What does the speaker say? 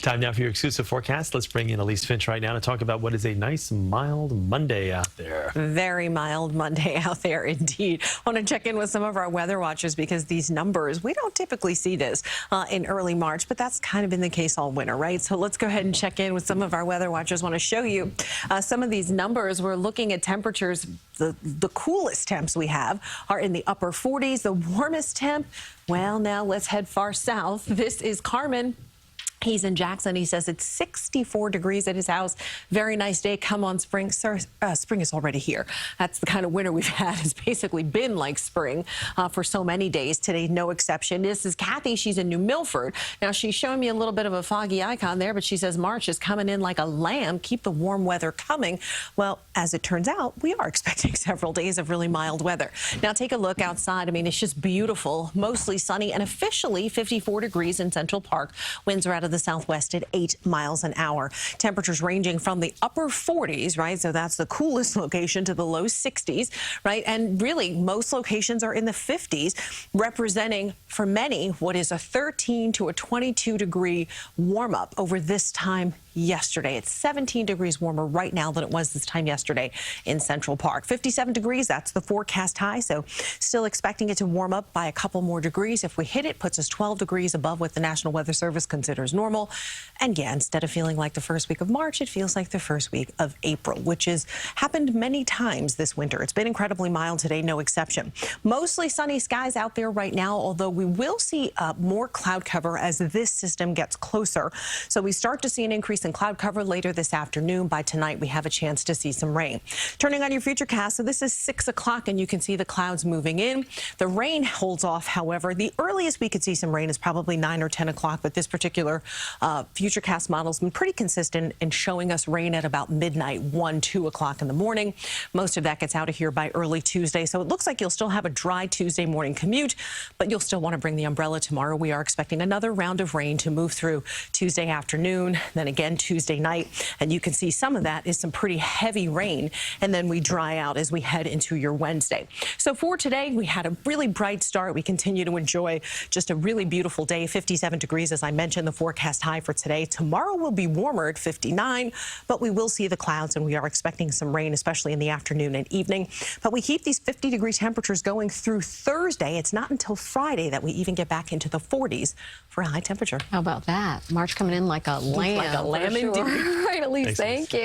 Time now for your exclusive forecast. Let's bring in Elise Finch right now to talk about what is a nice, mild Monday out there. Very mild Monday out there indeed. I want to check in with some of our weather watchers because these numbers, we don't typically see this in early March, but that's kind of been the case all winter, right? So let's go ahead and check in with some of our weather watchers. I want to show you some of these numbers. We're looking at temperatures. The coolest temps we have are in the upper 40s. The warmest temp, well, now let's head far south. This is Carmen. He's in Jackson. He says it's 64 degrees at his house. Very nice day. Come on, spring. Sir, spring is already here. That's the kind of winter we've had. It's basically been like spring for so many days. Today, no exception. This is Kathy. She's in New Milford. Now, she's showing me a little bit of a foggy icon there, but she says March is coming in like a lamb. Keep the warm weather coming. Well, as it turns out, we are expecting several days of really mild weather. Now, take a look outside. I mean, it's just beautiful. Mostly sunny and officially 54 degrees in Central Park. Winds are out of the southwest at 8 miles an hour. Temperatures ranging from the upper 40s, right? So that's the coolest location to the low 60s, right? And really, most locations are in the 50s, representing for many what is a 13 to a 22 degree warm up over this time yesterday. It's 17 degrees warmer right now than it was this time yesterday in Central Park. 57 degrees, that's the forecast high. So still expecting it to warm up by a couple more degrees. If we hit it, puts us 12 degrees above what the National Weather Service considers normal. And yeah, instead of feeling like the first week of March, it feels like the first week of April, which has happened many times this winter. It's been incredibly mild today, no exception. Mostly sunny skies out there right now, although we will see more cloud cover as this system gets closer. So we start to see an increase in cloud cover later this afternoon. By tonight, we have a chance to see some rain. Turning on your futurecast, so this is 6 o'clock, and you can see the clouds moving in. The rain holds off, however. The earliest we could see some rain is probably 9 or 10 o'clock, but this particular futurecast model has been pretty consistent in showing us rain at about midnight, 1, 2 o'clock in the morning. Most of that gets out of here by early Tuesday, so it looks like you'll still have a dry Tuesday morning commute, but you'll still want to bring the umbrella tomorrow. We are expecting another round of rain to move through Tuesday afternoon, then again Tuesday night, and you can see some of that is some pretty heavy rain, and then we dry out as we head into your Wednesday. So for today, we had a really bright start. We continue to enjoy just a really beautiful day, 57 degrees, as I mentioned, the forecast high for today. Tomorrow will be warmer at 59, but we will see the clouds, and we are expecting some rain, especially in the afternoon and evening. But we keep these 50-degree temperatures going through Thursday. It's not until Friday that we even get back into the 40s for a high temperature. How about that? March coming in like a lamb. Like a lamb indeed. Right, Elise, thank you.